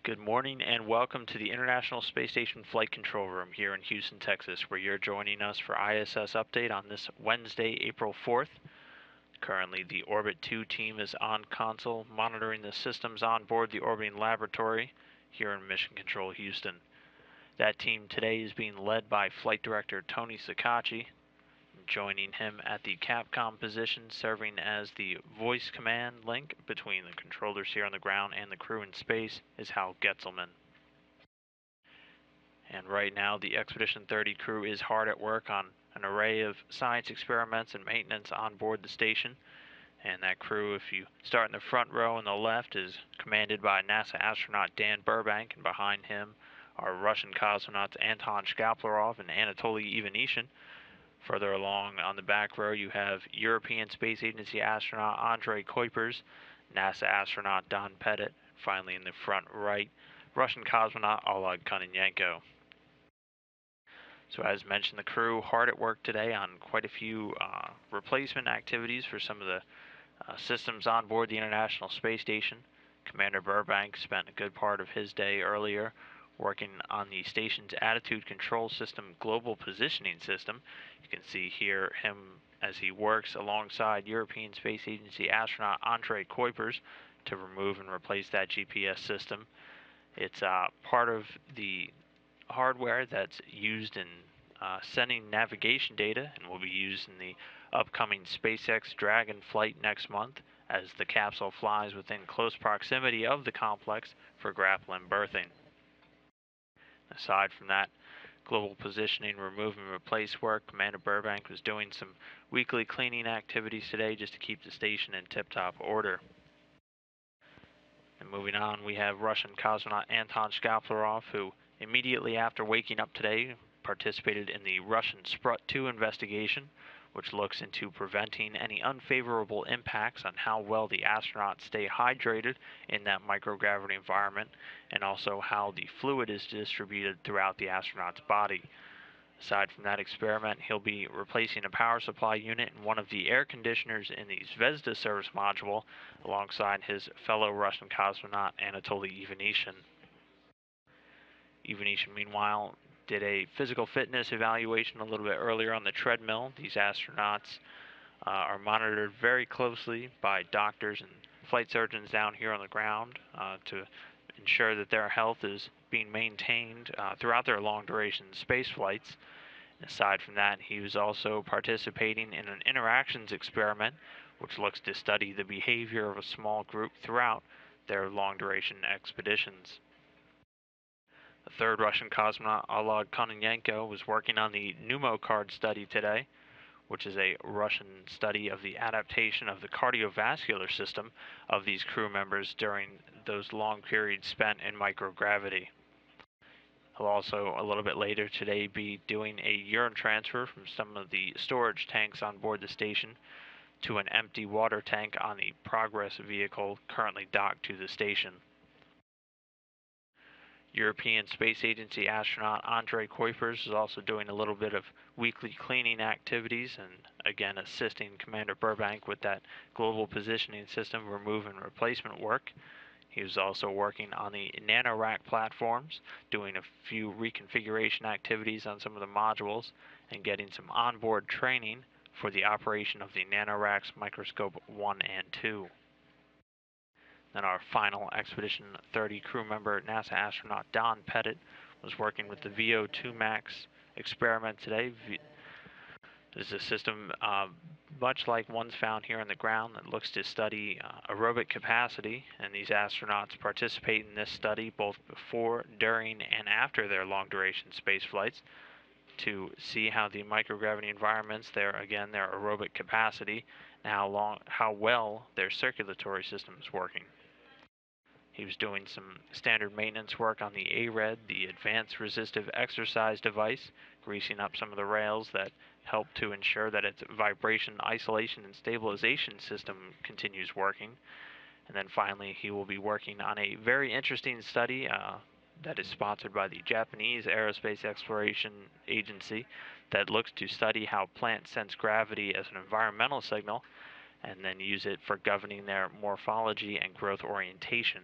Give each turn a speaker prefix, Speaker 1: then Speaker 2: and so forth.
Speaker 1: Good morning and welcome to the International Space Station Flight Control Room here in Houston, Texas, where you're joining us for ISS update on this Wednesday, April 4th. Currently, the Orbit 2 team is on console monitoring the systems on board the orbiting laboratory here in Mission Control, Houston. That team today is being led by Flight Director Tony Sacacci. Joining him at the Capcom position, serving as the voice command link between the controllers here on the ground and the crew in space, is Hal Getzelman. And right now, the Expedition 30 crew is hard at work on an array of science experiments and maintenance on board the station. And that crew, if you start in the front row on the left, is commanded by NASA astronaut Dan Burbank, and behind him are Russian cosmonauts Anton Shkaplerov and Anatoly Ivanishin. Further along on the back row, you have European Space Agency astronaut Andrei Kuipers, NASA astronaut Don Pettit. Finally, in the front right, Russian cosmonaut Oleg Kononenko. So as mentioned, the crew hard at work today on quite a few replacement activities for some of the systems on board the International Space Station. Commander Burbank spent a good part of his day earlier working on the station's attitude control system global positioning system. You can see here him as he works alongside European Space Agency astronaut Andrei Kuipers to remove and replace that GPS system. It's part of the hardware that's used in sending navigation data and will be used in the upcoming SpaceX Dragon flight next month as the capsule flies within close proximity of the complex for grappling berthing. Aside from that global positioning, remove and replace work, Commander Burbank was doing some weekly cleaning activities today just to keep the station in tip-top order. And moving on, we have Russian cosmonaut Anton Shkaplerov, who immediately after waking up today participated in the Russian Sprut-2 investigation, which looks into preventing any unfavorable impacts on how well the astronauts stay hydrated in that microgravity environment, and also how the fluid is distributed throughout the astronaut's body. Aside from that experiment, he'll be replacing a power supply unit and one of the air conditioners in the Zvezda service module alongside his fellow Russian cosmonaut Anatoly Ivanishin. Ivanishin, meanwhile, did a physical fitness evaluation a little bit earlier on the treadmill. These astronauts are monitored very closely by doctors and flight surgeons down here on the ground to ensure that their health is being maintained throughout their long-duration space flights. Aside from that, he was also participating in an interactions experiment which looks to study the behavior of a small group throughout their long-duration expeditions. The third Russian cosmonaut, Oleg Kononenko, was working on the pneumocard study today, which is a Russian study of the adaptation of the cardiovascular system of these crew members during those long periods spent in microgravity. He'll also, a little bit later today, be doing a urine transfer from some of the storage tanks on board the station to an empty water tank on the Progress vehicle currently docked to the station. European Space Agency astronaut Andrei Kuipers is also doing a little bit of weekly cleaning activities and again assisting Commander Burbank with that global positioning system remove and replacement work. He was also working on the NanoRack platforms, doing a few reconfiguration activities on some of the modules and getting some onboard training for the operation of the NanoRacks Microscope 1 and 2. Then our final Expedition 30 crew member, NASA astronaut Don Pettit, was working with the VO2 Max experiment today. This is a system much like ones found here on the ground that looks to study aerobic capacity, and these astronauts participate in this study both before, during, and after their long-duration space flights to see how the microgravity environments, their aerobic capacity, and how well their circulatory system is working. He was doing some standard maintenance work on the ARED, the Advanced Resistive Exercise Device, greasing up some of the rails that help to ensure that its vibration isolation and stabilization system continues working. And then finally, he will be working on a very interesting study that is sponsored by the Japanese Aerospace Exploration Agency that looks to study how plants sense gravity as an environmental signal and then use it for governing their morphology and growth orientation.